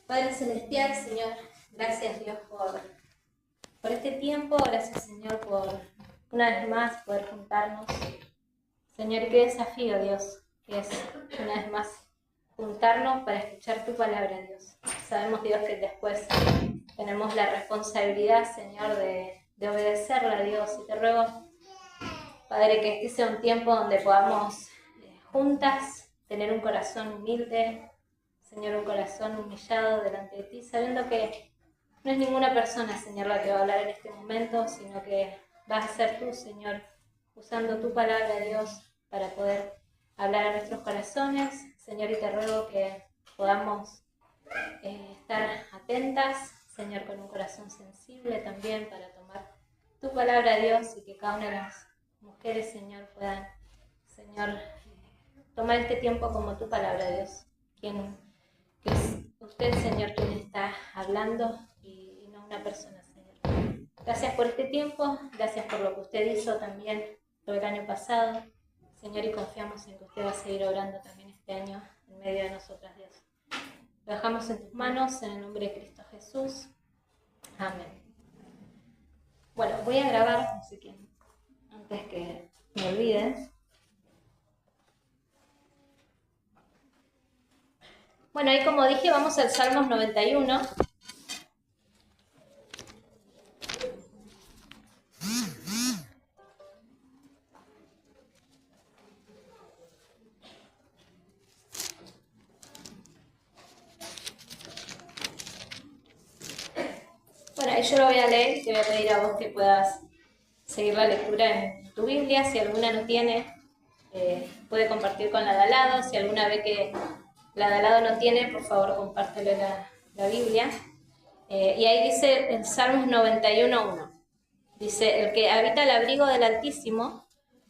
Padre Celestial, Señor, gracias Dios por este tiempo, gracias Señor por una vez más poder juntarnos. Señor, qué desafío Dios, que es una vez más juntarnos para escuchar tu palabra, Dios. Sabemos Dios que después tenemos la responsabilidad, Señor, de obedecerla, Dios, y te ruego, Padre, que este sea un tiempo donde podamos juntas tener un corazón humilde, Señor, un corazón humillado delante de ti, sabiendo que no es ninguna persona, Señor, la que va a hablar en este momento, sino que vas a ser tú, Señor, usando tu palabra, Dios, para poder hablar a nuestros corazones. Señor, y te ruego que podamos estar atentas, Señor, con un corazón sensible también para tomar tu palabra, Dios, y que cada una de las mujeres, Señor, puedan, Señor, tomar este tiempo como tu palabra, Dios, que es usted, Señor, quien está hablando y no una persona, Señor. Gracias por este tiempo, gracias por lo que usted hizo también todo el año pasado, Señor, y confiamos en que usted va a seguir obrando también este año en medio de nosotras, Dios. Lo dejamos en tus manos, en el nombre de Cristo Jesús. Amén. Bueno, voy a grabar, así que antes que me olviden. Bueno, ahí como dije, vamos al Salmos 91. Bueno, ahí yo lo voy a leer y te voy a pedir a vos que puedas seguir la lectura en tu Biblia. Si alguna no tiene, puede compartir con la de al lado. Si alguna ve que la de al lado no tiene, por favor compártele la Biblia. Y ahí dice en Salmos 91:1. Dice, el que habita el abrigo del Altísimo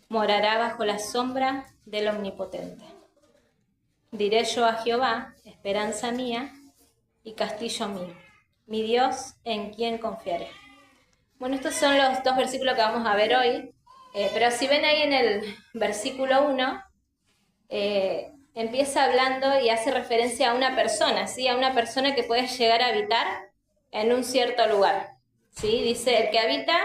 morará bajo la sombra del Omnipotente. Diré yo a Jehová, esperanza mía y castillo mío, mi Dios en quien confiaré. Bueno, estos son los dos versículos que vamos a ver hoy, pero si ven ahí en el versículo 1, empieza hablando y hace referencia a una persona, ¿sí? A una persona que puede llegar a habitar en un cierto lugar, ¿sí? Dice, el que habita,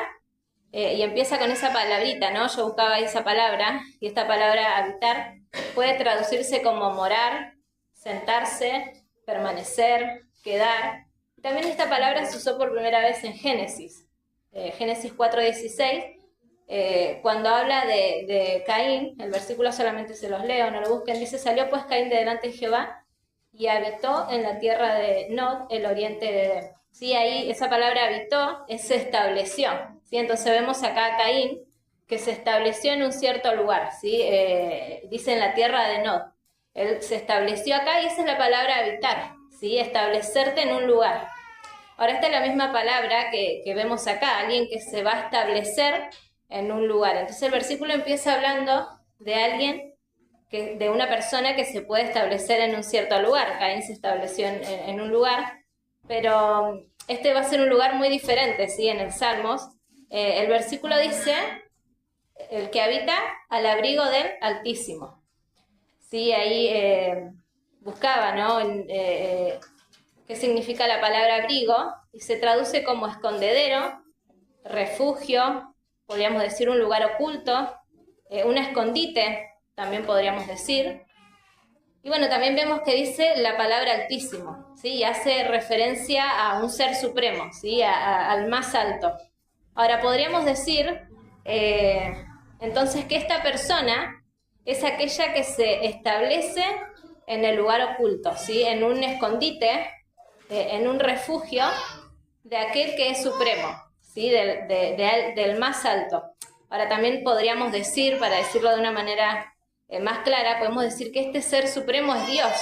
y empieza con esa palabrita, ¿no? Yo buscaba esa palabra, y esta palabra habitar puede traducirse como morar, sentarse, permanecer, quedar. También esta palabra se usó por primera vez en Génesis, Génesis 4:16, cuando habla de Caín, el versículo solamente se los leo, no lo busquen, dice, salió pues Caín de delante de Jehová y habitó en la tierra de Nod, el oriente de Edén. Sí, ahí esa palabra habitó se estableció, ¿sí? Entonces vemos acá a Caín que se estableció en un cierto lugar, ¿sí? Dice en la tierra de Nod. Él se estableció acá y esa es la palabra habitar, ¿sí? Establecerte en un lugar. Ahora esta es la misma palabra que vemos acá, alguien que se va a establecer en un lugar. Entonces el versículo empieza hablando de alguien, de una persona que se puede establecer en un cierto lugar. Caín se estableció en un lugar, pero este va a ser un lugar muy diferente, ¿sí? En el Salmos. El versículo dice, el que habita al abrigo del Altísimo. Sí, ahí buscaba, ¿no? ¿Qué significa la palabra abrigo? Y se traduce como escondedero, refugio, podríamos decir un lugar oculto, un escondite, también podríamos decir. Y bueno, también vemos que dice la palabra altísimo, ¿sí? Y hace referencia a un ser supremo, ¿sí? Al más alto. Ahora, podríamos decir, entonces, que esta persona es aquella que se establece en el lugar oculto, ¿sí? En un escondite, en un refugio de aquel que es supremo, ¿sí? Del más alto. Ahora, también podríamos decir, para decirlo de una manera más clara, podemos decir que este ser supremo es Dios,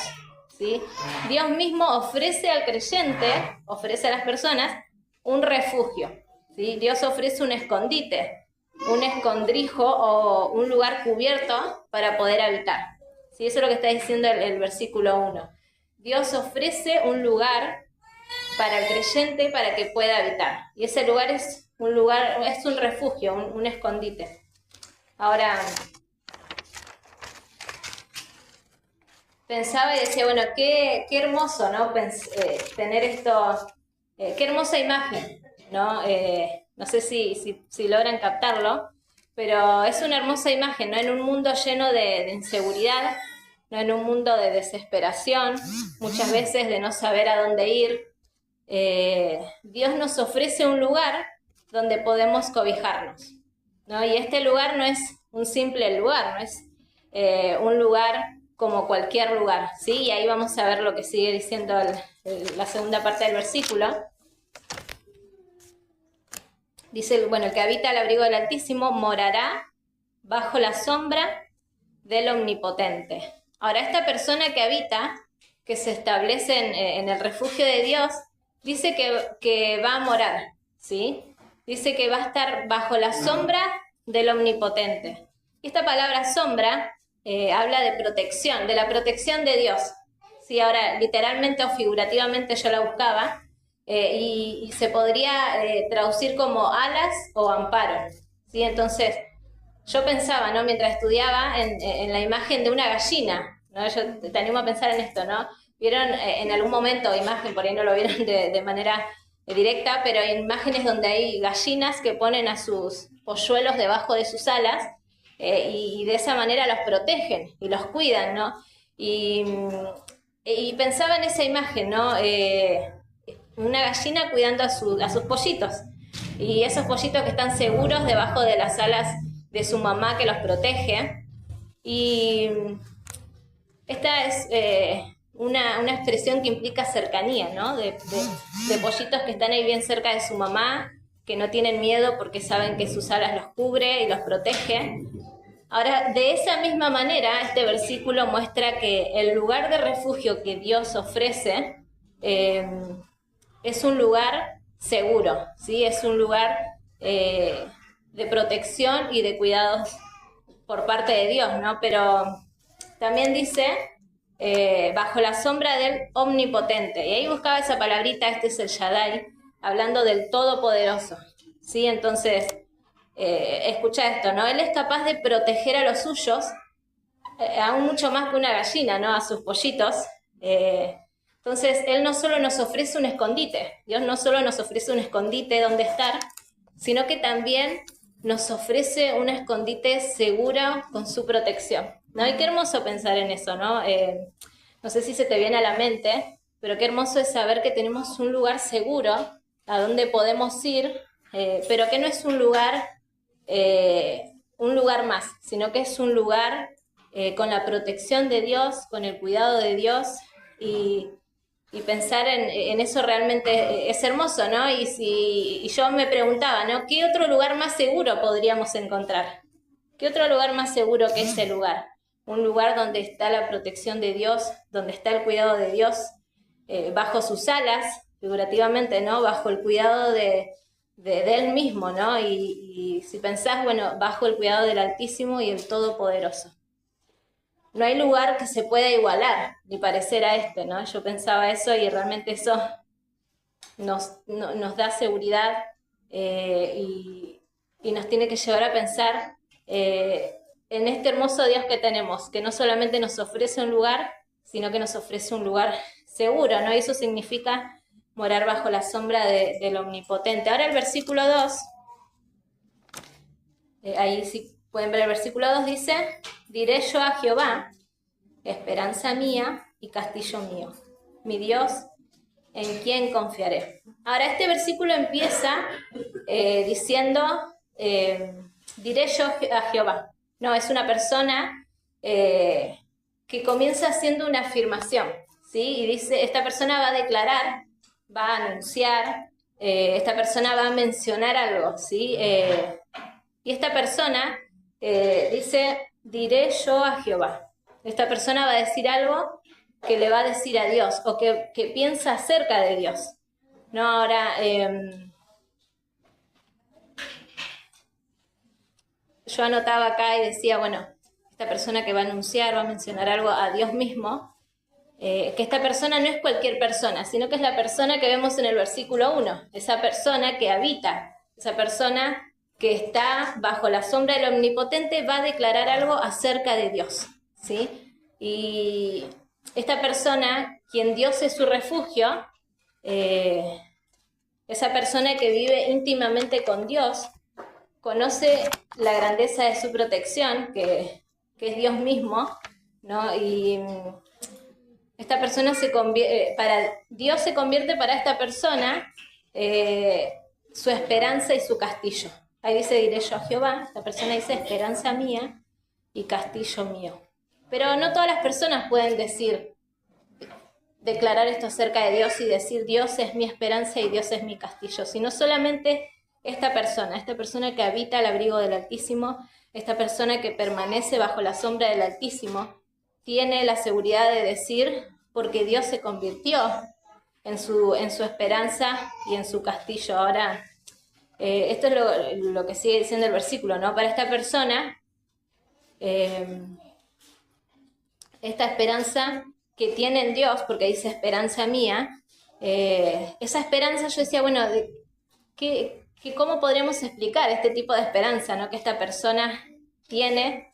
¿sí? Dios mismo ofrece al creyente, ofrece a las personas un refugio, ¿sí? Dios ofrece un escondite, un escondrijo o un lugar cubierto para poder habitar, ¿sí? Eso es lo que está diciendo el versículo 1. Dios ofrece un lugar para el creyente para que pueda habitar, y ese lugar es un refugio, un escondite. Ahora, pensaba y decía, bueno, qué hermoso, ¿no? Tener esto, qué hermosa imagen, ¿no? No sé si logran captarlo, pero es una hermosa imagen, ¿no? En un mundo lleno de inseguridad, ¿no? En un mundo de desesperación, muchas veces de no saber a dónde ir, Dios nos ofrece un lugar donde podemos cobijarnos, ¿no? Y este lugar no es un simple lugar, no es un lugar como cualquier lugar, ¿sí? Y ahí vamos a ver lo que sigue diciendo la segunda parte del versículo. Dice, bueno, el que habita al abrigo del Altísimo morará bajo la sombra del Omnipotente. Ahora, esta persona que habita, que se establece en el refugio de Dios, dice que va a morar, ¿sí? Dice que va a estar bajo la sombra del Omnipotente. Y esta palabra sombra habla de protección, de la protección de Dios. ¿Sí? Ahora, literalmente o figurativamente yo la buscaba, y se podría traducir como alas o amparo, ¿sí? Entonces, yo pensaba, ¿no? Mientras estudiaba en la imagen de una gallina, ¿no? Yo te animo a pensar en esto, ¿no? Vieron en algún momento imagen, por ahí no lo vieron de manera directa, pero hay imágenes donde hay gallinas que ponen a sus polluelos debajo de sus alas y de esa manera los protegen y los cuidan, ¿no? Y pensaba en esa imagen, ¿no? Una gallina cuidando a sus pollitos. Y esos pollitos que están seguros debajo de las alas de su mamá que los protege. Y esta es una expresión que implica cercanía, ¿no? De pollitos que están ahí bien cerca de su mamá, que no tienen miedo porque saben que sus alas los cubre y los protege. Ahora, de esa misma manera, este versículo muestra que el lugar de refugio que Dios ofrece es un lugar seguro, ¿sí? Es un lugar de protección y de cuidados por parte de Dios, ¿no? Pero también dice, bajo la sombra del Omnipotente. Y ahí buscaba esa palabrita, este es el Shaddai, hablando del Todopoderoso, ¿sí? Entonces, escucha esto, ¿no? Él es capaz de proteger a los suyos, aún mucho más que una gallina, ¿no? A sus pollitos. Entonces, Él no solo nos ofrece un escondite, Dios no solo nos ofrece un escondite donde estar, sino que también nos ofrece un escondite seguro con su protección, ¿no? Y qué hermoso pensar en eso, ¿no? No sé si se te viene a la mente, pero qué hermoso es saber que tenemos un lugar seguro a donde podemos ir, pero que no es un lugar más, sino que es un lugar con la protección de Dios, con el cuidado de Dios, y pensar en eso realmente es hermoso, ¿no? Y yo me preguntaba, ¿no? ¿Qué otro lugar más seguro podríamos encontrar? ¿Qué otro lugar más seguro que ese lugar? Un lugar donde está la protección de Dios, donde está el cuidado de Dios, bajo sus alas, figurativamente, ¿no? Bajo el cuidado de Él mismo, ¿no? Y si pensás, bueno, bajo el cuidado del Altísimo y el Todopoderoso. No hay lugar que se pueda igualar ni parecer a este, ¿no? Yo pensaba eso y realmente eso nos da seguridad y nos tiene que llevar a pensar en este hermoso Dios que tenemos, que no solamente nos ofrece un lugar, sino que nos ofrece un lugar seguro, ¿no? Y eso significa morar bajo la sombra del Omnipotente. Ahora el versículo 2, ahí sí pueden ver el versículo 2, dice, diré yo a Jehová, esperanza mía y castillo mío, mi Dios, en quien confiaré. Ahora este versículo empieza diciendo, diré yo a Jehová. No, es una persona que comienza haciendo una afirmación, ¿sí? Y dice, esta persona va a declarar, va a anunciar, esta persona va a mencionar algo, ¿sí? Y esta persona dice, diré yo a Jehová. Esta persona va a decir algo que le va a decir a Dios o que piensa acerca de Dios. No, ahora, yo anotaba acá y decía, bueno, esta persona que va a anunciar, va a mencionar algo a Dios mismo, que esta persona no es cualquier persona, sino que es la persona que vemos en el versículo 1, esa persona que habita, esa persona que está bajo la sombra del Omnipotente va a declarar algo acerca de Dios, ¿sí? Y esta persona, quien Dios es su refugio, esa persona que vive íntimamente con Dios, conoce la grandeza de su protección, que es Dios mismo, ¿no? Y esta persona Dios se convierte para esta persona su esperanza y su castillo. Ahí dice, diré yo a Jehová, esta persona dice esperanza mía y castillo mío. Pero no todas las personas pueden declarar esto acerca de Dios y decir Dios es mi esperanza y Dios es mi castillo, sino solamente esta persona que habita al abrigo del Altísimo, esta persona que permanece bajo la sombra del Altísimo, tiene la seguridad de decir, porque Dios se convirtió en su esperanza y en su castillo. Ahora, esto es lo que sigue diciendo el versículo, ¿no? Para esta persona, esta esperanza que tiene en Dios, porque dice esperanza mía, esa esperanza yo decía, bueno, ¿cómo podremos explicar este tipo de esperanza, ¿no? Que esta persona tiene,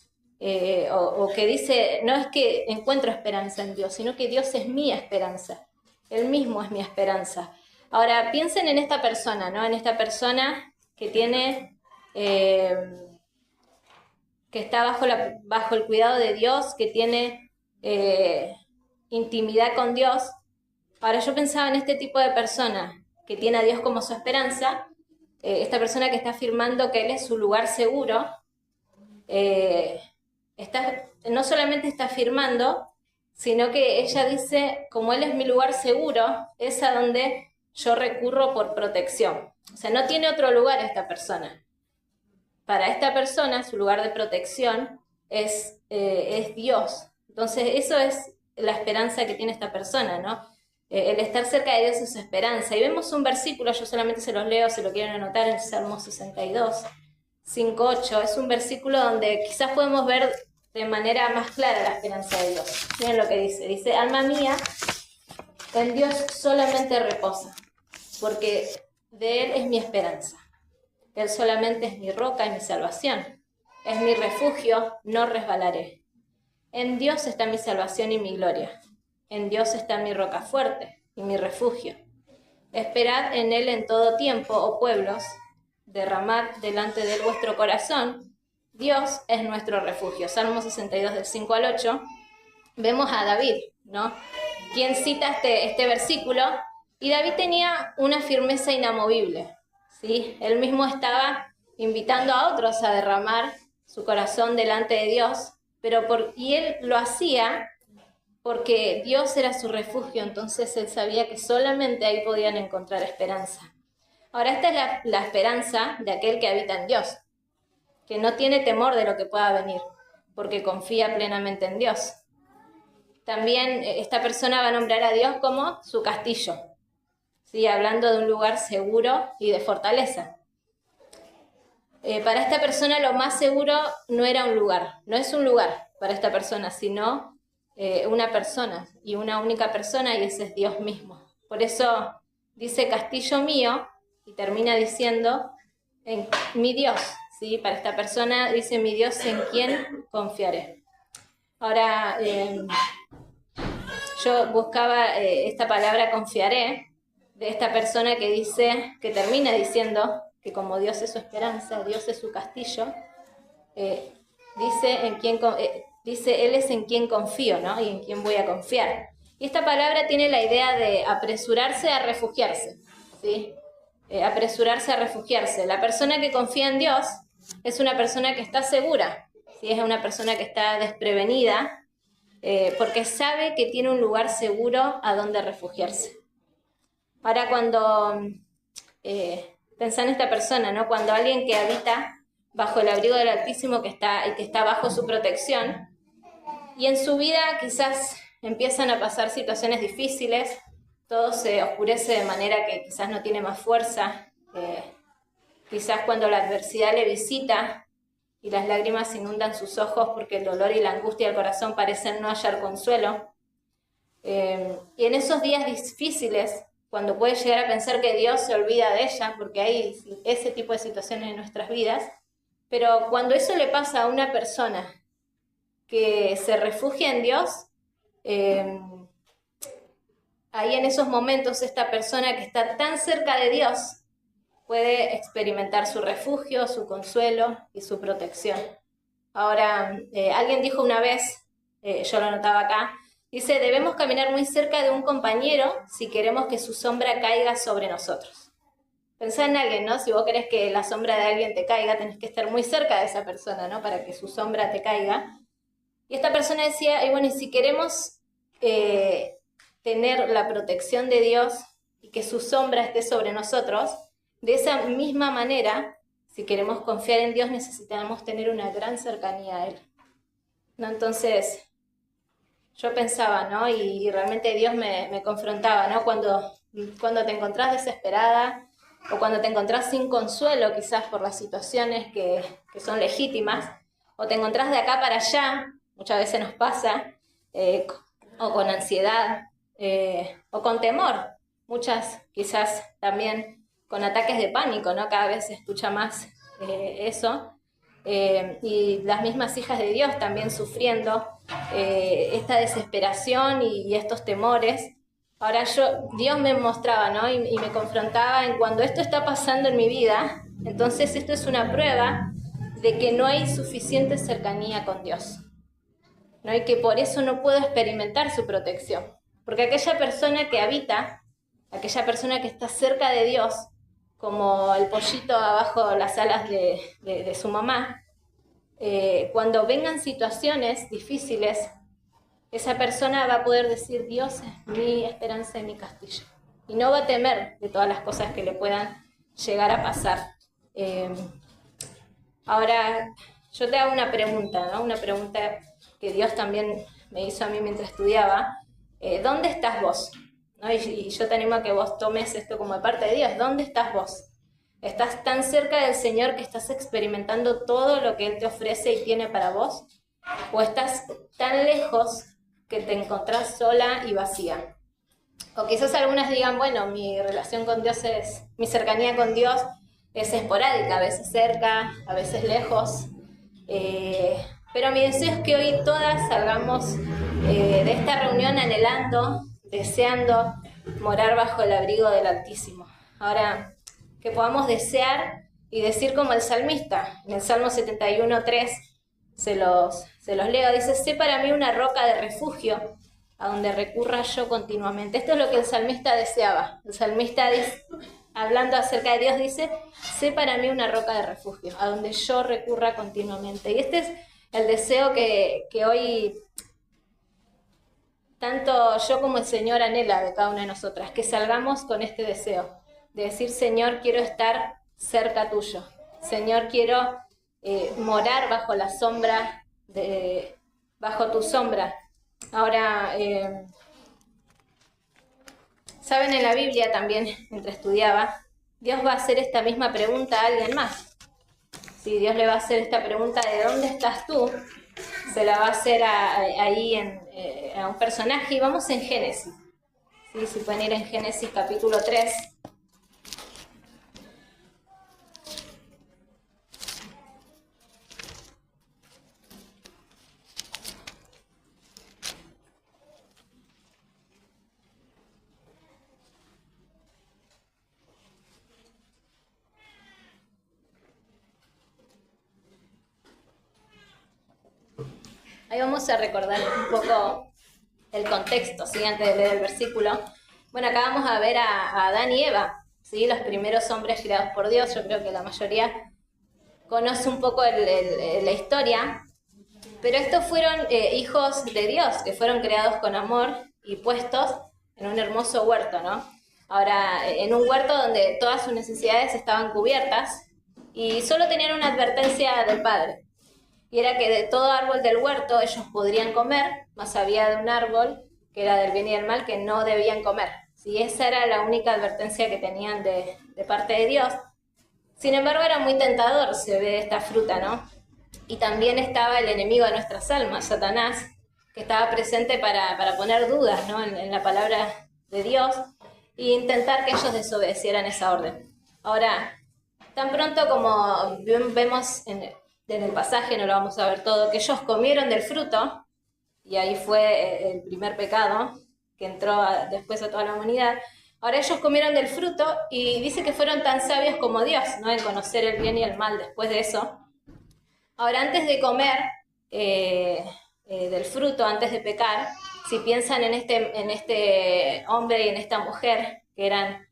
o que dice, no es que encuentro esperanza en Dios, sino que Dios es mi esperanza, Él mismo es mi esperanza. Ahora, piensen en esta persona, ¿no? En esta persona que tiene, que está bajo el cuidado de Dios, que tiene intimidad con Dios. Ahora, yo pensaba en este tipo de persona que tiene a Dios como su esperanza, esta persona que está afirmando que Él es su lugar seguro, no solamente está afirmando, sino que ella dice, como Él es mi lugar seguro, es a donde yo recurro por protección. O sea, no tiene otro lugar esta persona. Para esta persona, su lugar de protección es Dios. Entonces, eso es la esperanza que tiene esta persona, ¿no? El estar cerca de Dios es su esperanza. Y vemos un versículo, yo solamente se los leo, se lo quieren anotar, en Salmo 62, 5-8. Es un versículo donde quizás podemos ver de manera más clara la esperanza de Dios. Miren lo que dice. Dice, alma mía, en Dios solamente reposa, porque de Él es mi esperanza. Él solamente es mi roca y mi salvación. Es mi refugio, no resbalaré. En Dios está mi salvación y mi gloria. En Dios está mi roca fuerte y mi refugio. Esperad en Él en todo tiempo, oh pueblos, derramad delante de Él vuestro corazón. Dios es nuestro refugio. Salmo 62, del 5 al 8. Vemos a David, ¿no? Quien cita este versículo, y David tenía una firmeza inamovible, ¿sí? Él mismo estaba invitando a otros a derramar su corazón delante de Dios, y él lo hacía porque Dios era su refugio, entonces él sabía que solamente ahí podían encontrar esperanza. Ahora, esta es la esperanza de aquel que habita en Dios, que no tiene temor de lo que pueda venir, porque confía plenamente en Dios. También esta persona va a nombrar a Dios como su castillo, ¿sí? Hablando de un lugar seguro y de fortaleza. Para esta persona lo más seguro no era un lugar, no es un lugar para esta persona, sino una persona, y una única persona, y ese es Dios mismo. Por eso dice castillo mío, y termina diciendo en mi Dios, ¿sí? Para esta persona dice mi Dios en quien confiaré. Ahora, yo buscaba esta palabra confiaré, de esta persona que termina diciendo que como Dios es su esperanza, Dios es su castillo, dice Él es en quien confío, ¿no? Y en quien voy a confiar. Y esta palabra tiene la idea de apresurarse a refugiarse, ¿sí? Apresurarse a refugiarse. La persona que confía en Dios es una persona que está segura, ¿sí? Es una persona que está desprevenida, porque sabe que tiene un lugar seguro a donde refugiarse. Ahora, cuando pensá en esta persona, ¿no? Cuando alguien que habita bajo el abrigo del Altísimo, que está bajo su protección, y en su vida quizás empiezan a pasar situaciones difíciles, todo se oscurece de manera que quizás no tiene más fuerza, quizás cuando la adversidad le visita y las lágrimas inundan sus ojos porque el dolor y la angustia del corazón parecen no hallar consuelo. Y en esos días difíciles, cuando puede llegar a pensar que Dios se olvida de ella, porque hay ese tipo de situaciones en nuestras vidas, pero cuando eso le pasa a una persona que se refugia en Dios, ahí en esos momentos esta persona que está tan cerca de Dios puede experimentar su refugio, su consuelo y su protección. Ahora, alguien dijo una vez, yo lo notaba acá, dice, debemos caminar muy cerca de un compañero si queremos que su sombra caiga sobre nosotros. Pensá en alguien, ¿no? Si vos querés que la sombra de alguien te caiga, tenés que estar muy cerca de esa persona, ¿no? Para que su sombra te caiga. Y esta persona decía, y bueno, y si queremos tener la protección de Dios y que su sombra esté sobre nosotros, de esa misma manera, si queremos confiar en Dios, necesitamos tener una gran cercanía a Él, ¿no? Entonces, yo pensaba, ¿no? Y realmente Dios me confrontaba, ¿no? Cuando te encontrás desesperada o cuando te encontrás sin consuelo, quizás por las situaciones que son legítimas, o te encontrás de acá para allá, muchas veces nos pasa, o con ansiedad, o con temor, muchas quizás también con ataques de pánico, ¿no? Cada vez se escucha más eso. Y las mismas hijas de Dios también sufriendo esta desesperación y estos temores. Ahora Dios me mostraba, ¿no? Y me confrontaba en cuando esto está pasando en mi vida, entonces esto es una prueba de que no hay suficiente cercanía con Dios, ¿no? Y que por eso no puedo experimentar su protección. Porque aquella persona que habita, aquella persona que está cerca de Dios, como el pollito abajo las alas de su mamá, cuando vengan situaciones difíciles, esa persona va a poder decir, Dios es mi esperanza y mi castillo. Y no va a temer de todas las cosas que le puedan llegar a pasar. Ahora, yo te hago una pregunta, ¿no? Una pregunta que Dios también me hizo a mí mientras estudiaba. ¿Dónde estás vos? ¿No? Y yo te animo a que vos tomes esto como parte de Dios. ¿Dónde estás vos? ¿Estás tan cerca del Señor que estás experimentando todo lo que Él te ofrece y tiene para vos? ¿O estás tan lejos que te encontrás sola y vacía? O quizás algunas digan, bueno, mi relación con Dios mi cercanía con Dios es esporádica, a veces cerca, a veces lejos. Pero mi deseo es que hoy todas salgamos de esta reunión anhelando, deseando morar bajo el abrigo del Altísimo. Ahora, que podamos desear y decir como el salmista, en el Salmo 71:3, se los leo, dice, sé para mí una roca de refugio a donde recurra yo continuamente. Esto es lo que el salmista deseaba. El salmista, hablando acerca de Dios, dice, sé para mí una roca de refugio, a donde yo recurra continuamente. Y este es el deseo que hoy tanto yo como el Señor anhela de cada una de nosotras, que salgamos con este deseo, de decir, Señor, quiero estar cerca tuyo. Señor, quiero morar bajo la sombra, bajo tu sombra. Ahora, saben, en la Biblia también, mientras estudiaba, Dios va a hacer esta misma pregunta a alguien más. Si Dios le va a hacer esta pregunta de ¿dónde estás tú? Se la va a hacer ahí a un personaje. Y vamos en Génesis. ¿Sí? Si pueden ir en Génesis capítulo 3. Ahí vamos a recordar un poco el contexto, ¿sí? Antes de leer el versículo. Bueno, acá vamos a ver a Adán y Eva, ¿sí? Los primeros hombres creados por Dios. Yo creo que la mayoría conoce un poco la historia, pero estos fueron hijos de Dios, que fueron creados con amor y puestos en un hermoso huerto, ¿no? Ahora, en un huerto donde todas sus necesidades estaban cubiertas y solo tenían una advertencia del Padre. Y era que de todo árbol del huerto ellos podrían comer, mas había de un árbol, que era del bien y del mal, que no debían comer. ¿Sí? Esa era la única advertencia que tenían de parte de Dios. Sin embargo, era muy tentador, se ve esta fruta, ¿no? Y también estaba el enemigo de nuestras almas, Satanás, que estaba presente para poner dudas, ¿no? en la palabra de Dios e intentar que ellos desobedecieran esa orden. Ahora, tan pronto como vemos en el pasaje, no lo vamos a ver todo, que ellos comieron del fruto, y ahí fue el primer pecado que entró después a toda la humanidad. Ahora ellos comieron del fruto y dice que fueron tan sabios como Dios, ¿no? En conocer el bien y el mal después de eso. Ahora, antes de comer del fruto, antes de pecar, si piensan en este hombre y en esta mujer, que eran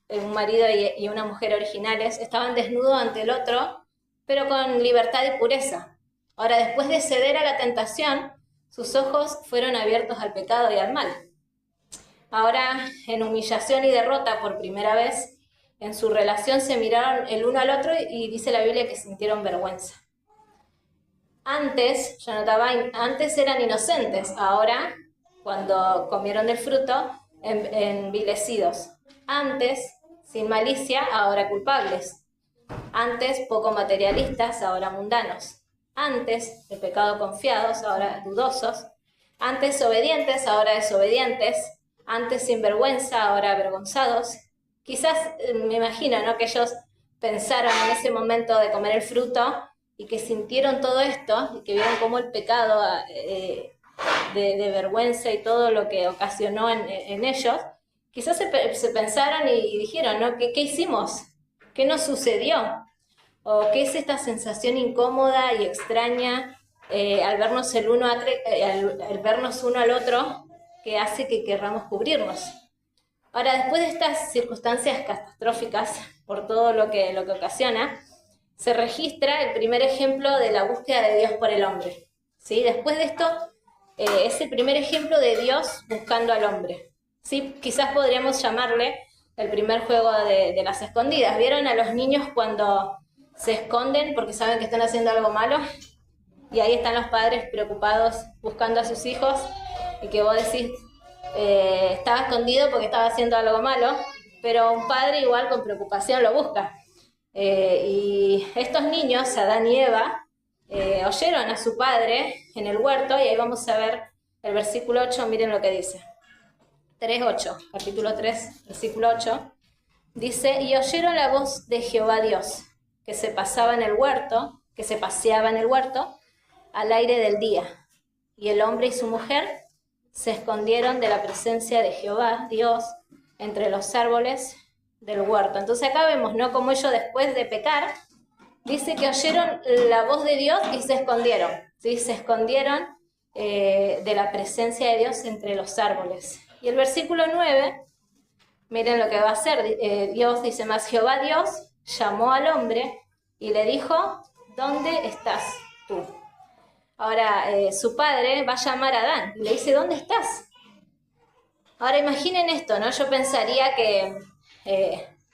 un marido y una mujer originales, estaban desnudos ante el otro, pero con libertad y pureza. Ahora, después de ceder a la tentación, sus ojos fueron abiertos al pecado y al mal. Ahora, en humillación y derrota por primera vez, en su relación se miraron el uno al otro y dice la Biblia que sintieron vergüenza. Antes, antes eran inocentes, ahora, cuando comieron del fruto, envilecidos. Antes, sin malicia, ahora culpables. Antes, poco materialistas, ahora mundanos. Antes, de pecado confiados, ahora dudosos. Antes obedientes, ahora desobedientes. Antes sin vergüenza, ahora avergonzados. Quizás me imagino, ¿no?, que ellos pensaron en ese momento de comer el fruto y que sintieron todo esto y que vieron cómo el pecado de vergüenza y todo lo que ocasionó en ellos. Quizás se pensaron y dijeron, ¿no?, ¿qué hicimos? ¿Qué nos sucedió? ¿O qué es esta sensación incómoda y extraña al vernos al vernos uno al otro, que hace que querramos cubrirnos? Ahora, después de estas circunstancias catastróficas, por todo lo que ocasiona, se registra el primer ejemplo de la búsqueda de Dios por el hombre, ¿sí? Después de esto, es el primer ejemplo de Dios buscando al hombre, ¿sí? Quizás podríamos llamarle el primer juego de las escondidas. ¿Vieron a los niños cuando se esconden porque saben que están haciendo algo malo? Y ahí están los padres preocupados buscando a sus hijos y que vos decís, estaba escondido porque estaba haciendo algo malo, pero un padre igual con preocupación lo busca. Y estos niños, Adán y Eva, oyeron a su padre en el huerto, y ahí vamos a ver el versículo 8, miren lo que dice. 3:8, capítulo 3, versículo 8, dice, y oyeron la voz de Jehová Dios, que se paseaba en el huerto, al aire del día. Y el hombre y su mujer se escondieron de la presencia de Jehová Dios entre los árboles del huerto. Entonces acá vemos, ¿no?, como ellos después de pecar, dice que oyeron la voz de Dios y se escondieron, ¿sí? Se escondieron de la presencia de Dios entre los árboles. Y el versículo 9, miren lo que va a hacer. Dios dice, más Jehová Dios llamó al hombre y le dijo, ¿dónde estás tú? Ahora, su padre va a llamar a Adán y le dice, ¿dónde estás? Ahora imaginen esto, ¿no? Yo pensaría que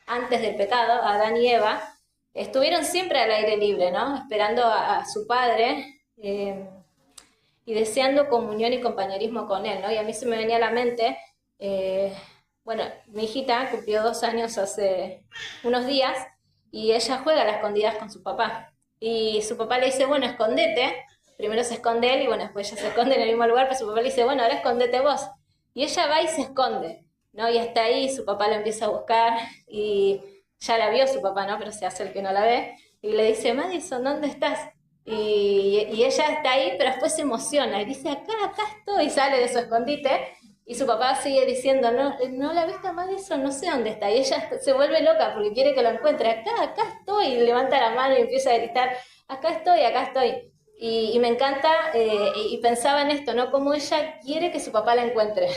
antes del pecado, Adán y Eva estuvieron siempre al aire libre, ¿no? Esperando a su padre y deseando comunión y compañerismo con él, ¿no? Y a mí se me venía a la mente, bueno, mi hijita cumplió 2 años hace unos días y ella juega a las escondidas con su papá. Y su papá le dice, bueno, escondete. Primero se esconde él y bueno, después ella se esconde en el mismo lugar, pero su papá le dice, bueno, ahora escondete vos. Y ella va y se esconde, ¿no? Y hasta ahí su papá la empieza a buscar y ya la vio su papá, ¿no? Pero se hace el que no la ve. Y le dice, Madison, ¿dónde estás? Y ella está ahí, pero después se emociona y dice, acá estoy. Y sale de su escondite y su papá sigue diciendo, no la viste a Madison, no sé dónde está. Y ella se vuelve loca porque quiere que lo encuentre. Acá estoy. Y levanta la mano y empieza a gritar, acá estoy. Y me encanta, y pensaba en esto, ¿no? Cómo ella quiere que su papá la encuentre.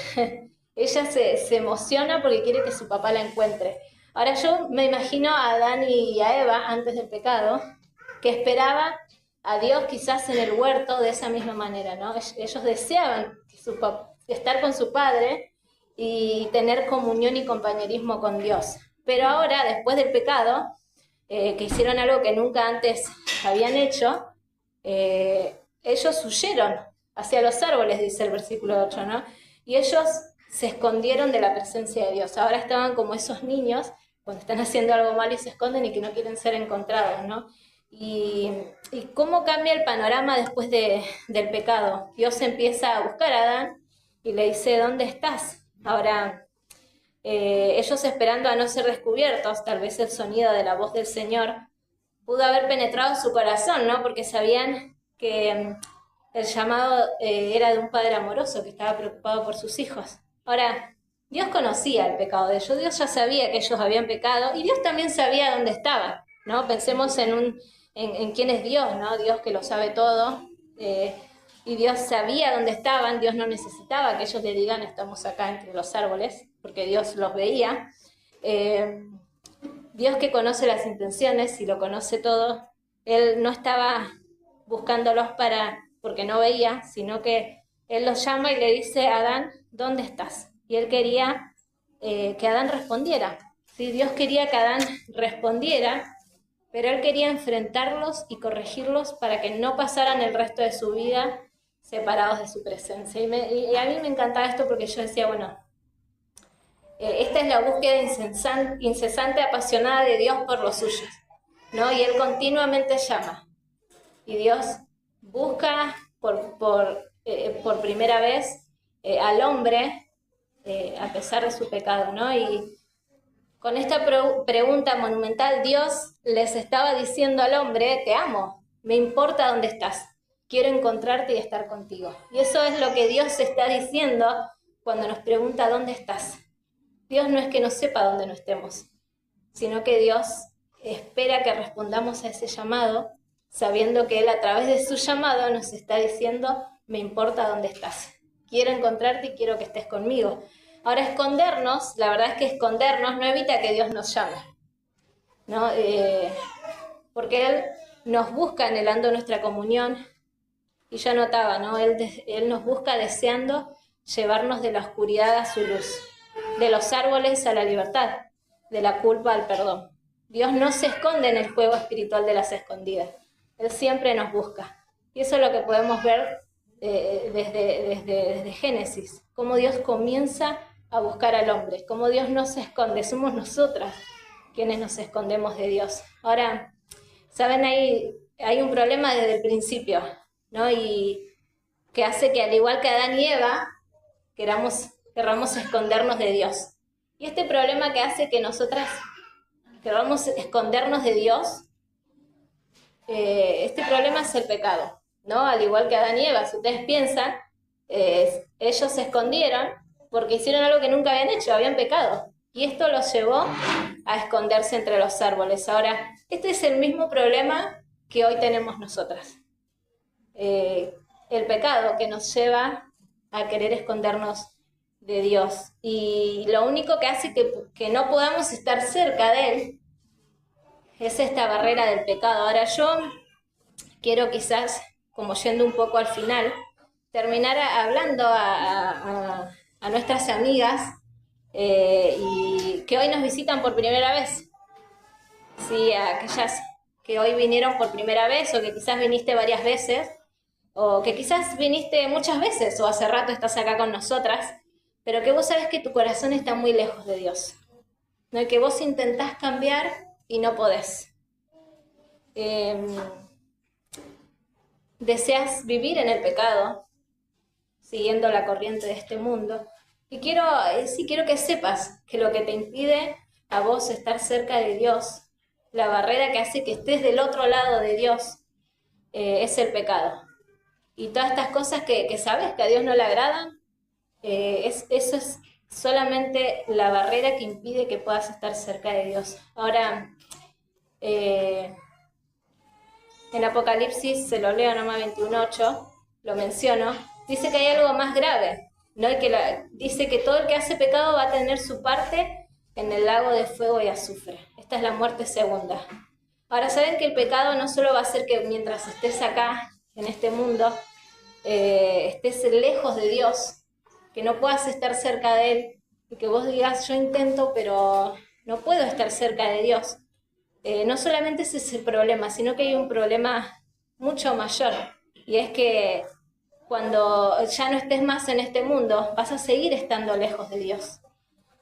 Ella se emociona porque quiere que su papá la encuentre. Ahora yo me imagino a Adán y a Eva, antes del pecado, que esperaba a Dios quizás en el huerto de esa misma manera, ¿no? Ellos deseaban estar con su padre y tener comunión y compañerismo con Dios. Pero ahora, después del pecado, que hicieron algo que nunca antes habían hecho, ellos huyeron hacia los árboles, dice el versículo 8, ¿no? Y ellos se escondieron de la presencia de Dios. Ahora estaban como esos niños cuando están haciendo algo malo y se esconden y que no quieren ser encontrados, ¿no? Y cómo cambia el panorama después del pecado. Dios empieza a buscar a Adán y le dice, ¿dónde estás? Ahora, ellos esperando a no ser descubiertos, tal vez el sonido de la voz del Señor pudo haber penetrado su corazón, ¿no? Porque sabían que el llamado era de un padre amoroso que estaba preocupado por sus hijos. Ahora, Dios conocía el pecado de ellos, Dios ya sabía que ellos habían pecado y Dios también sabía dónde estaban, ¿no? Pensemos en quién es Dios, ¿no? Dios que lo sabe todo, y Dios sabía dónde estaban, Dios no necesitaba que ellos le digan estamos acá entre los árboles, porque Dios los veía. Dios que conoce las intenciones y lo conoce todo, Él no estaba buscándolos porque no veía, sino que Él los llama y le dice, Adán, ¿dónde estás? Y Él quería que Adán respondiera. ¿Sí? Dios quería que Adán respondiera, pero Él quería enfrentarlos y corregirlos para que no pasaran el resto de su vida separados de su presencia. Y a mí me encantaba esto porque yo decía, bueno, esta es la búsqueda incesante, apasionada de Dios por los suyos, ¿no? Y Él continuamente llama. Y Dios busca por primera vez al hombre, a pesar de su pecado, ¿no? Y con esta pregunta monumental, Dios les estaba diciendo al hombre, te amo, me importa dónde estás, quiero encontrarte y estar contigo. Y eso es lo que Dios está diciendo cuando nos pregunta dónde estás. Dios no es que no sepa dónde no estemos, sino que Dios espera que respondamos a ese llamado, sabiendo que Él a través de su llamado nos está diciendo, me importa dónde estás, quiero encontrarte y quiero que estés conmigo. Ahora, escondernos, la verdad es que escondernos no evita que Dios nos llame, ¿no? Porque Él nos busca anhelando nuestra comunión, y yo notaba, ¿no? Él nos busca deseando llevarnos de la oscuridad a su luz, de los árboles a la libertad, de la culpa al perdón. Dios no se esconde en el juego espiritual de las escondidas. Él siempre nos busca. Y eso es lo que podemos ver desde Génesis, cómo Dios comienza a buscar al hombre, cómo Dios no se esconde, somos nosotras quienes nos escondemos de Dios. Ahora, ¿saben? Hay un problema desde el principio, ¿no? Y que hace que al igual que Adán y Eva, querramos escondernos de Dios. Y este problema que hace que nosotras queramos escondernos de Dios, este problema es el pecado, ¿no? Al igual que Adán y Eva, si ustedes piensan, ellos se escondieron porque hicieron algo que nunca habían hecho, habían pecado. Y esto los llevó a esconderse entre los árboles. Ahora, este es el mismo problema que hoy tenemos nosotras. El pecado que nos lleva a querer escondernos de Dios. Y lo único que hace que no podamos estar cerca de Él es esta barrera del pecado. Ahora yo quiero quizás, como yendo un poco al final, terminar hablando a nuestras amigas y que hoy nos visitan por primera vez. Sí, a aquellas que hoy vinieron por primera vez o que quizás viniste varias veces o que quizás viniste muchas veces o hace rato estás acá con nosotras, pero que vos sabés que tu corazón está muy lejos de Dios, ¿no? Y que vos intentás cambiar y no podés. Deseas vivir en el pecado, siguiendo la corriente de este mundo. Y quiero que sepas que lo que te impide a vos estar cerca de Dios, la barrera que hace que estés del otro lado de Dios, es el pecado. Y todas estas cosas que sabes que a Dios no le agradan, eso es solamente la barrera que impide que puedas estar cerca de Dios. Ahora, en Apocalipsis, se lo leo nomás 21:8, lo menciono, dice que hay algo más grave, ¿no? Y que dice que todo el que hace pecado va a tener su parte en el lago de fuego y azufre. Esta es la muerte segunda. Ahora, ¿saben que el pecado no solo va a hacer que mientras estés acá, en este mundo, estés lejos de Dios, que no puedas estar cerca de Él, y que vos digas, yo intento, pero no puedo estar cerca de Dios? No solamente ese es el problema, sino que hay un problema mucho mayor, y es que cuando ya no estés más en este mundo, vas a seguir estando lejos de Dios.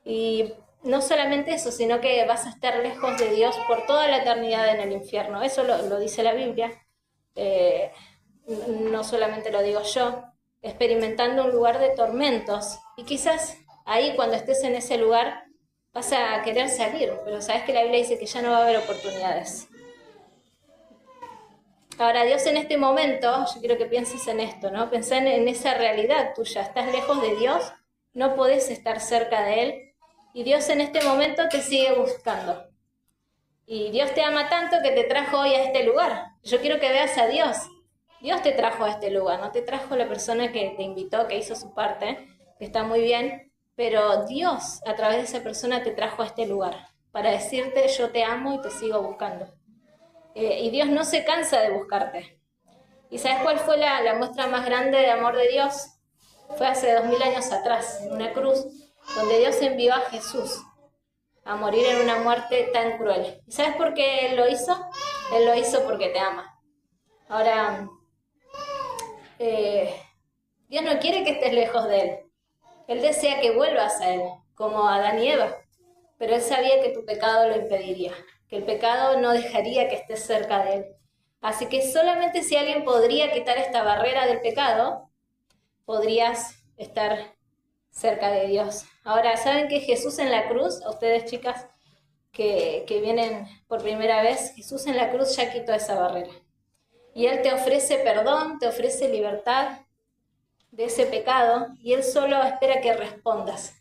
Y no solamente eso, sino que vas a estar lejos de Dios por toda la eternidad en el infierno. Eso lo dice la Biblia, no solamente lo digo yo, experimentando un lugar de tormentos. Y quizás ahí, cuando estés en ese lugar, vas a querer salir, pero sabes que la Biblia dice que ya no va a haber oportunidades. Ahora, Dios en este momento, yo quiero que pienses en esto, ¿no? Pensá en esa realidad tuya. Estás lejos de Dios, no podés estar cerca de Él, y Dios en este momento te sigue buscando. Y Dios te ama tanto que te trajo hoy a este lugar. Yo quiero que veas a Dios. Dios te trajo a este lugar, no te trajo la persona que te invitó, que hizo su parte, que está muy bien, pero Dios a través de esa persona te trajo a este lugar para decirte yo te amo y te sigo buscando. Y Dios no se cansa de buscarte. ¿Y sabes cuál fue la muestra más grande de amor de Dios? Fue hace 2000 años atrás, en una cruz, donde Dios envió a Jesús a morir en una muerte tan cruel. ¿Y sabes por qué Él lo hizo? Él lo hizo porque te ama. Ahora, Dios no quiere que estés lejos de Él. Él desea que vuelvas a Él, como Adán y Eva. Pero Él sabía que tu pecado lo impediría, que el pecado no dejaría que estés cerca de Él. Así que solamente si alguien podría quitar esta barrera del pecado, podrías estar cerca de Dios. Ahora, ¿saben que Jesús en la cruz, a ustedes chicas que vienen por primera vez, Jesús en la cruz ya quitó esa barrera? Y Él te ofrece perdón, te ofrece libertad de ese pecado, y Él solo espera que respondas,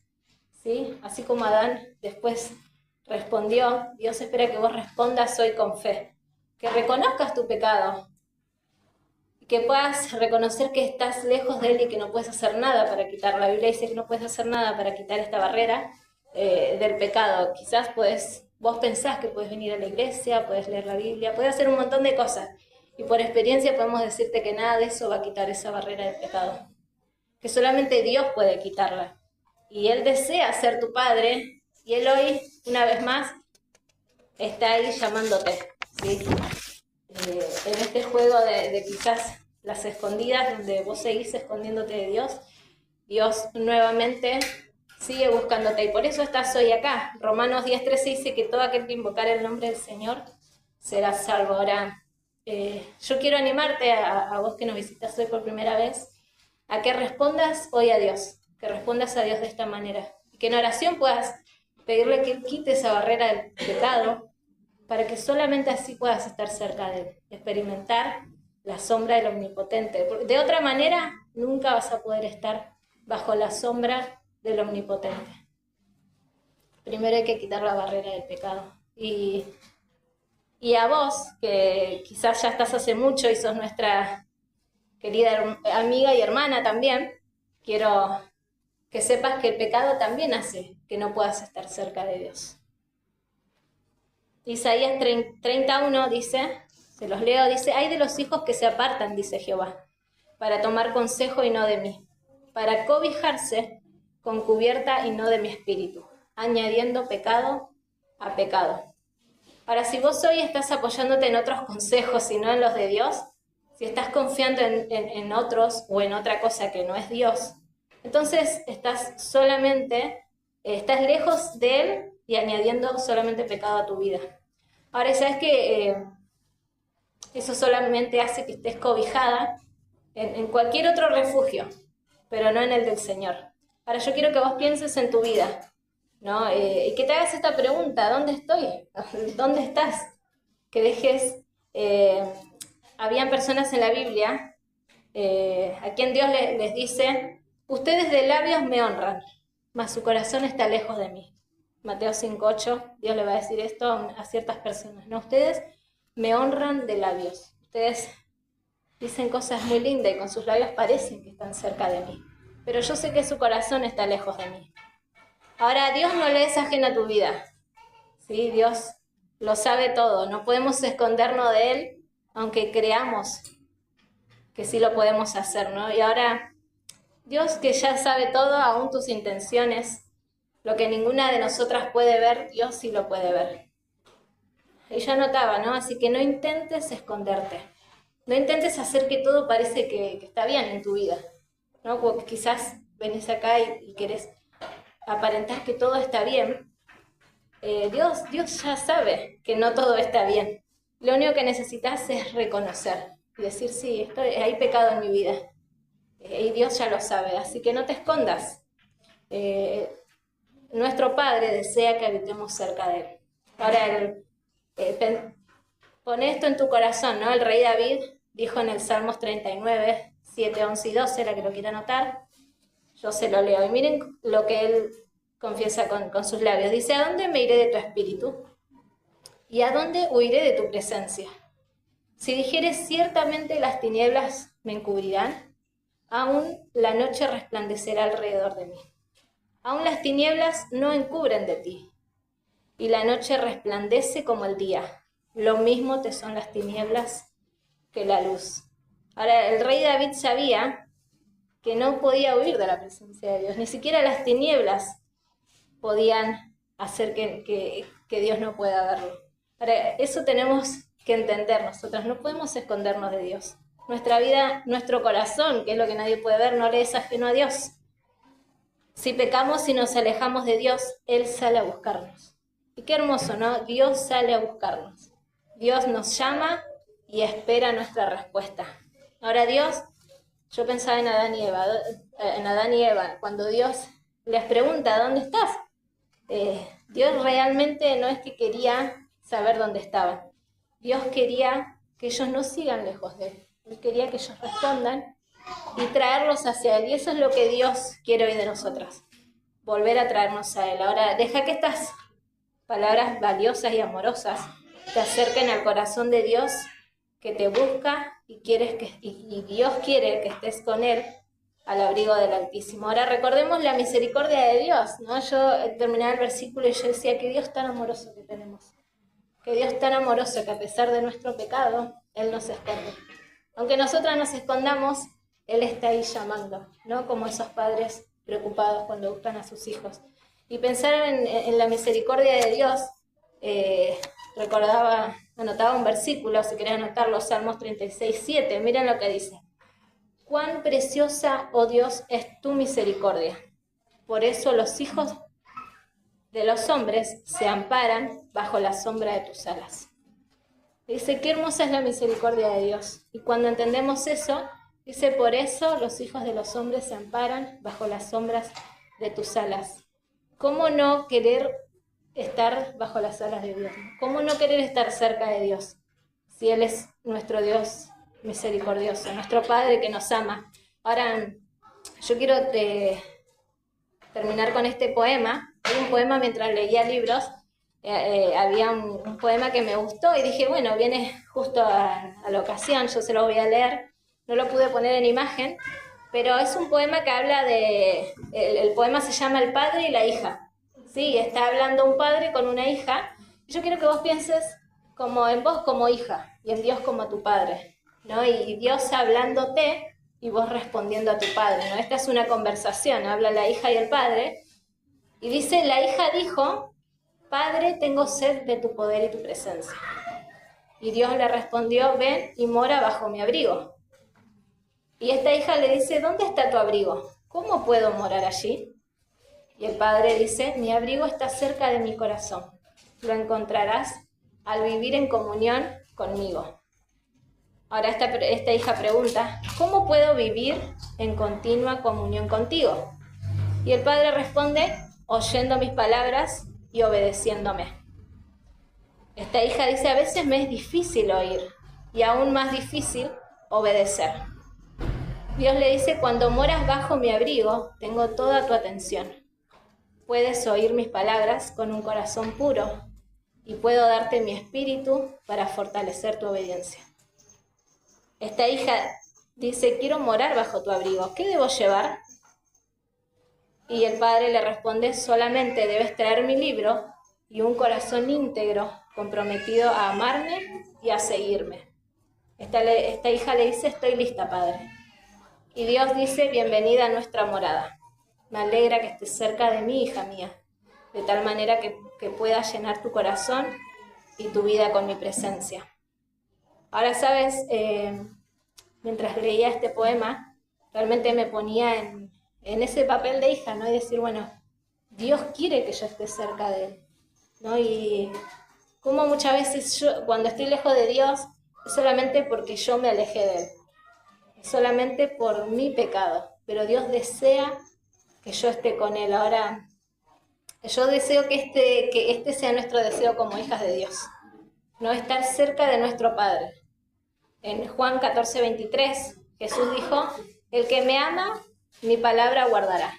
¿sí? Así como Adán después respondió, Dios espera que vos respondas hoy con fe, que reconozcas tu pecado, que puedas reconocer que estás lejos de Él y que no puedes hacer nada para quitarlo. La Biblia dice que no puedes hacer nada para quitar esta barrera del pecado. Quizás vos pensás que puedes venir a la iglesia, puedes leer la Biblia, puedes hacer un montón de cosas. Y por experiencia podemos decirte que nada de eso va a quitar esa barrera del pecado. Que solamente Dios puede quitarla. Y Él desea ser tu Padre, y Él hoy, una vez más, está ahí llamándote, ¿sí? En este juego de quizás las escondidas, donde vos seguís escondiéndote de Dios, Dios nuevamente sigue buscándote, y por eso estás hoy acá. Romanos 10:13 dice que todo aquel que invocar el nombre del Señor será salvo. Ahora, yo quiero animarte a vos que nos visitas hoy por primera vez, a que respondas hoy a Dios, que respondas a Dios de esta manera, y que en oración puedas pedirle que quite esa barrera del pecado, para que solamente así puedas estar cerca de Él, experimentar la sombra del Omnipotente. De otra manera, nunca vas a poder estar bajo la sombra del Omnipotente. Primero hay que quitar la barrera del pecado. Y a vos, que quizás ya estás hace mucho y sos nuestra querida amiga y hermana también, quiero que sepas que el pecado también hace que no puedas estar cerca de Dios. Isaías 31 dice, se los leo, dice: «Ay de los hijos que se apartan, dice Jehová, para tomar consejo y no de mí, para cobijarse con cubierta y no de mi espíritu, añadiendo pecado a pecado». Ahora, si vos hoy estás apoyándote en otros consejos y no en los de Dios, si estás confiando en otros o en otra cosa que no es Dios, entonces estás lejos de Él y añadiendo solamente pecado a tu vida. Ahora, ¿sabes que eso solamente hace que estés cobijada en cualquier otro refugio, pero no en el del Señor? Ahora, yo quiero que vos pienses en tu vida, ¿no? Y que te hagas esta pregunta: ¿dónde estoy? ¿Dónde estás? Que dejes... habían personas en la Biblia a quien Dios les dice: ustedes de labios me honran, mas su corazón está lejos de mí. Mateo 5:8, Dios le va a decir esto a ciertas personas, ¿no? Ustedes me honran de labios, ustedes dicen cosas muy lindas y con sus labios parecen que están cerca de mí, pero yo sé que su corazón está lejos de mí. Ahora, Dios no le es ajeno a tu vida, ¿sí? Dios lo sabe todo, no podemos escondernos de Él, aunque creamos que sí lo podemos hacer, ¿no? Y ahora, Dios, que ya sabe todo, aún tus intenciones, lo que ninguna de nosotras puede ver, Dios sí lo puede ver. Y yo notaba, ¿no? Así que no intentes esconderte, no intentes hacer que todo parece que está bien en tu vida, ¿no? Porque quizás venís acá y querés aparentar que todo está bien. Dios ya sabe que no todo está bien. Lo único que necesitas es reconocer y decir: sí, hay pecado en mi vida. Y Dios ya lo sabe, así que no te escondas. Nuestro Padre desea que habitemos cerca de Él. Ahora, pon esto en tu corazón, ¿no? El rey David dijo en el Salmos 39, 7, 11 y 12, la que lo quiera anotar, yo se lo leo. Y miren lo que él confiesa con sus labios. Dice, ¿a dónde me iré de tu espíritu? ¿Y a dónde huiré de tu presencia? Si dijeres ciertamente las tinieblas me encubrirán, aún la noche resplandecerá alrededor de mí. Aún las tinieblas no encubren de ti, y la noche resplandece como el día. Lo mismo te son las tinieblas que la luz. Ahora, el rey David sabía que no podía huir de la presencia de Dios, ni siquiera las tinieblas podían hacer que Dios no pueda verlo. Ahora, eso tenemos que entender nosotros, no podemos escondernos de Dios. Nuestra vida, nuestro corazón, que es lo que nadie puede ver, no le es ajeno a Dios. Si pecamos y nos alejamos de Dios, Él sale a buscarnos. Y qué hermoso, ¿no? Dios sale a buscarnos. Dios nos llama y espera nuestra respuesta. Ahora Dios, yo pensaba en Adán y Eva, cuando Dios les pregunta, ¿dónde estás? Dios realmente no es que quería saber dónde estaban. Dios quería que ellos no sigan lejos de Él. Él quería que ellos respondan y traerlos hacia Él. Y eso es lo que Dios quiere hoy de nosotras, volver a traernos a Él. Ahora, deja que estas palabras valiosas y amorosas te acerquen al corazón de Dios, que te busca y Dios quiere que estés con Él al abrigo del Altísimo. Ahora recordemos la misericordia de Dios, ¿no? Yo terminaba el versículo y yo decía, qué Dios tan amoroso que tenemos. Qué Dios tan amoroso que a pesar de nuestro pecado, Él nos esconde. Aunque nosotras nos escondamos, Él está ahí llamando, ¿no? Como esos padres preocupados cuando buscan a sus hijos. Y pensar en la misericordia de Dios, anotaba un versículo, si querés anotarlo, Salmos 36, 7, miren lo que dice. Cuán preciosa, oh Dios, es tu misericordia. Por eso los hijos de los hombres se amparan bajo la sombra de tus alas. Dice, qué hermosa es la misericordia de Dios. Y cuando entendemos eso, dice, por eso los hijos de los hombres se amparan bajo las sombras de tus alas. ¿Cómo no querer estar bajo las alas de Dios? ¿Cómo no querer estar cerca de Dios? Si Él es nuestro Dios misericordioso, nuestro Padre que nos ama. Ahora, yo quiero terminar con este poema. Hay un poema mientras leía libros, había un poema que me gustó y dije, bueno, viene justo a la ocasión, yo se lo voy a leer. No lo pude poner en imagen, pero es un poema que habla el poema se llama El padre y la hija. Sí, está hablando un padre con una hija. Yo quiero que vos pienses como en vos como hija y en Dios como tu padre, ¿no? Y Dios hablándote y vos respondiendo a tu padre, ¿no? Esta es una conversación, habla la hija y el padre. Y dice, la hija dijo, Padre, tengo sed de tu poder y tu presencia. Y Dios le respondió, ven y mora bajo mi abrigo. Y esta hija le dice, ¿dónde está tu abrigo? ¿Cómo puedo morar allí? Y el padre dice, mi abrigo está cerca de mi corazón. Lo encontrarás al vivir en comunión conmigo. Ahora esta hija pregunta, ¿cómo puedo vivir en continua comunión contigo? Y el padre responde, oyendo mis palabras y obedeciéndome. Esta hija dice, a veces me es difícil oír y aún más difícil obedecer. Dios le dice, cuando moras bajo mi abrigo, tengo toda tu atención. Puedes oír mis palabras con un corazón puro y puedo darte mi espíritu para fortalecer tu obediencia. Esta hija dice, quiero morar bajo tu abrigo, ¿qué debo llevar? Y el padre le responde, solamente debes traer mi libro y un corazón íntegro, comprometido a amarme y a seguirme. Esta hija le dice, estoy lista, padre. Y Dios dice, bienvenida a nuestra morada. Me alegra que estés cerca de mí, hija mía, de tal manera que pueda llenar tu corazón y tu vida con mi presencia. Ahora, ¿sabes? Mientras leía este poema, realmente me ponía en ese papel de hija, ¿no? Y decir, bueno, Dios quiere que yo esté cerca de Él, ¿no? Y como muchas veces yo, cuando estoy lejos de Dios, es solamente porque yo me alejé de Él. Es solamente por mi pecado. Pero Dios desea que yo esté con Él. Ahora, yo deseo que este sea nuestro deseo como hijas de Dios, ¿no? Estar cerca de nuestro Padre. En Juan 14:23, Jesús dijo, el que me ama, mi palabra guardará,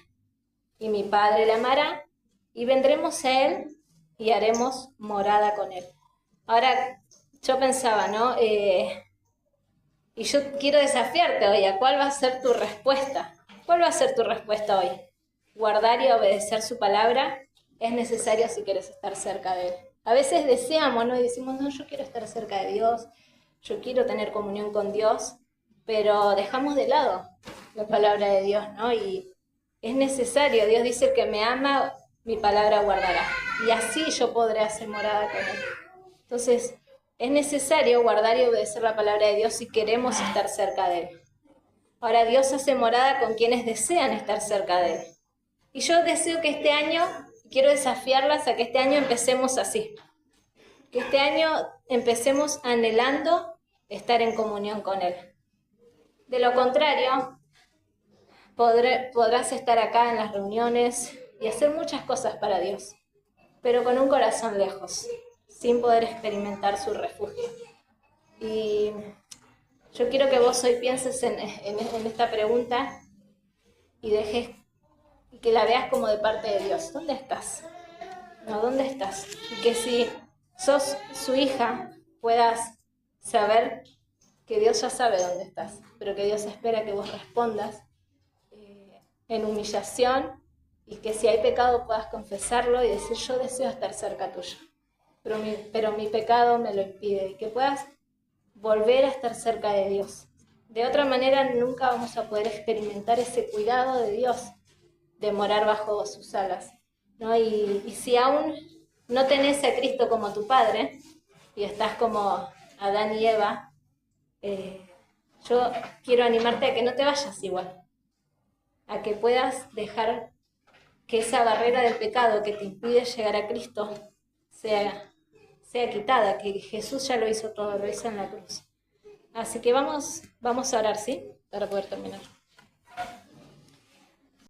y mi Padre le amará, y vendremos a él y haremos morada con él. Ahora, yo pensaba, ¿no? Y yo quiero desafiarte hoy, ¿a cuál va a ser tu respuesta? ¿Cuál va a ser tu respuesta hoy? ¿Guardar y obedecer su palabra? Es necesario si quieres estar cerca de él. A veces deseamos, ¿no? Y decimos, no, yo quiero estar cerca de Dios, yo quiero tener comunión con Dios, pero dejamos de lado la palabra de Dios, ¿no? Y es necesario, Dios dice que me ama, mi palabra guardará. Y así yo podré hacer morada con él. Entonces, es necesario guardar y obedecer la palabra de Dios si queremos estar cerca de él. Ahora, Dios hace morada con quienes desean estar cerca de él. Y yo deseo que este año, quiero desafiarlas a que este año empecemos así. Que este año empecemos anhelando estar en comunión con él. De lo contrario, podrás estar acá en las reuniones y hacer muchas cosas para Dios, pero con un corazón lejos, sin poder experimentar su refugio. Y yo quiero que vos hoy pienses en esta pregunta y y que la veas como de parte de Dios. ¿Dónde estás? No, ¿dónde estás? Y que si sos su hija, puedas saber que Dios ya sabe dónde estás, pero que Dios espera que vos respondas en humillación y que si hay pecado puedas confesarlo y decir, yo deseo estar cerca tuyo, pero mi pecado me lo impide, y que puedas volver a estar cerca de Dios. De otra manera nunca vamos a poder experimentar ese cuidado de Dios, de morar bajo sus alas, ¿no? Y si aún no tenés a Cristo como tu Padre, y estás como Adán y Eva, yo quiero animarte a que no te vayas igual, a que puedas dejar que esa barrera del pecado que te impide llegar a Cristo sea quitada, que Jesús ya lo hizo todo, lo hizo en la cruz. Así que vamos a orar, ¿sí? Para poder terminar.